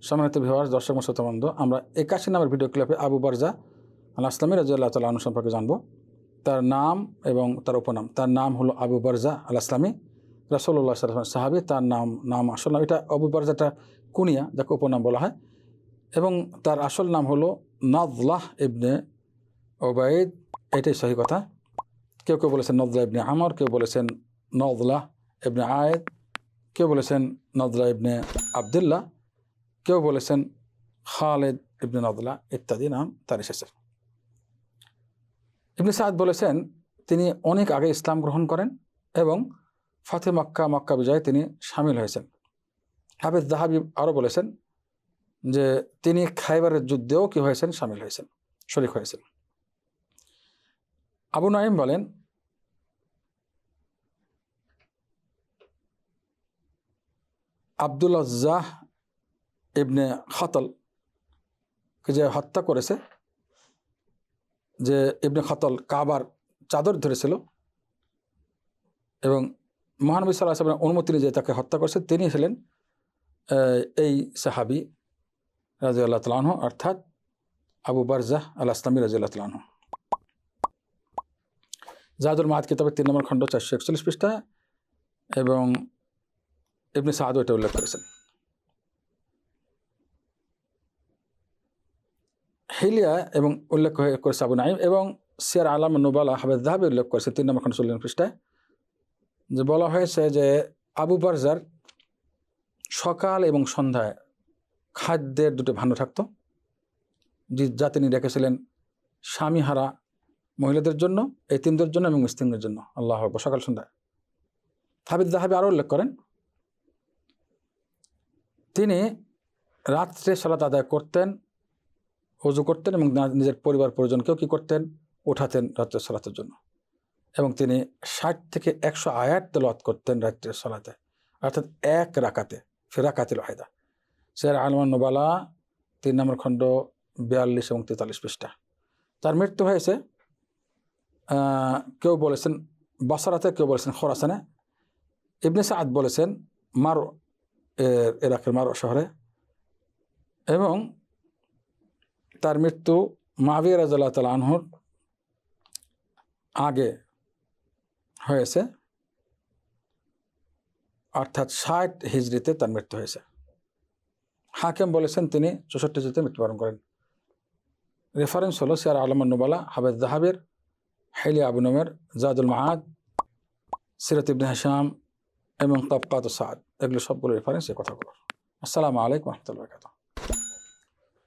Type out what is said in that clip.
সম্মানিত ভিউয়ার্স, দর্শক ও শ্রোতাবৃন্দ, আমরা 81 নম্বর ভিডিও ক্লিপে আবু বারজা আল আসলামী রাদিয়াল্লাহু তাআলা আনহু সম্পর্কে জানব। তার নাম এবং তার উপনাম। তার নাম হলো আবু বারজা আল আসলামী, রাসূলুল্লাহ সাল্লাল্লাহু আলাইহি ওয়াসাল্লাম সাহাবী। তার নাম আসল নাম, এটা আবু বারজাটা কুনিয়া, যাকে উপনাম বলা হয়। এবং তার আসল নাম হলো নাদলাহ ইবনে ওবাইদ, এটাই সহি কথা। কেউ কেউ বলেছেন নদলা ইবনে আমর, কেউ বলেছেন নদলাহ ইবনে আয়েদ, কেউ বলেছেন নদলা ইবনে আবদুল্লাহ, কেউ বলেছেন খালেদ ইবনে নদলা, ইত্যাদি নাম তার এসেছে। ইবনে সাদ বলেছেন তিনি অনেক আগে ইসলাম গ্রহণ করেন এবং ফাতে মক্কা বিজয়ে তিনি সামিল হয়েছেন। হাফেজ যাহাবি আরও বলেছেন যে তিনি খাইবারের যুদ্ধেও কি হয়েছেন, সামিল হয়েছেন, শরীক হয়েছেন। আবু নাঈম বলেন আব্দুল আজ্জাহ ইবনে খাতলকে যে হত্যা করেছে, যে ইবনে খাতল কাবার চাদর ধরেছিল এবং মহানবী সাল্লাল্লাহু আলাইহি ওয়াসাল্লামের অনুমতি নিয়ে যে তাকে হত্যা করেছে, তিনি ছিলেন এই সাহাবী রাদিয়াল্লাহু তাআলা আনহু, অর্থাৎ আবু বারজা আল আসলামী রাদিয়াল্লাহু তাআলা আনহু। জাদুল মাআদ কিতাবের 3 নম্বর খণ্ড 441 পৃষ্ঠা এবং ইবনে সাদও এটা উল্লেখ করেছেন। হিলিয়া এবং উল্লেখ করেছে আবু নাঈম, এবং সিয়ার আলাম নুবালা হাফেজ যাহাবি উল্লেখ করেছে 3 নম্বর খণ্ড 40 পৃষ্ঠায়, যে বলা হয়েছে যে আবু বারজার সকাল এবং সন্ধ্যায় খাদ্যের দুটো ভাণ্ড থাকতো, যা তিনি রেখেছিলেন স্বামীহারা মহিলাদের জন্য, এতিমদের জন্য এবং মিসকিনদের জন্য। আল্লাহু আকবার, সকাল সন্ধ্যায়। হাফেজ যাহাবি আরও উল্লেখ করেন তিনি রাত্রে সালাত আদায় করতেন, ওযু করতেন এবং নিজের পরিবার পরিজনকেও কি করতেন, ওঠাতেন রাত্রের সালাতের জন্য। এবং তিনি 60 থেকে 100 আয়াত তেলাওয়াত করতেন রাত্রের সালাতে, অর্থাৎ এক রাকাতে, ফিরাকাতিল ওয়াহিদা। সিয়ার আলাম নুবালা 3 নম্বর খণ্ড 42 এবং 43 পৃষ্ঠা। তার মৃত্যু হয়েছে কেউ বলেছেন বসরাতে, কেউ বলেছেন খোরাসানে। ইবনে সাদ বলেছেন মারো, ইরাকের মারো শহরে, এবং তার মৃত্যু মুআবিয়া রাদিয়াল্লাহু তাআলা আনহুর আগে হয়েছে, অর্থাৎ 60 হিজরিতে তার মৃত্যু হয়েছে। হাকিম বলেছেন তিনি 64 হিজরিতে মৃত্যুবরণ করেন। রেফারেন্স হলো সিয়ার আলাম নুবালা, হাফেজ যাহাবির হিলিয়া আবু নুমের, জাদুল মাআদ, সিরাত ইবনে হিশাম এবং তাবকাতুস সাদ, এগুলো সবগুলো রেফারেন্স এই কথাগুলো। আসসালামু আলাইকুম ওয়া রাহমাতুল্লাহি ওয়া বারাকাতুহু।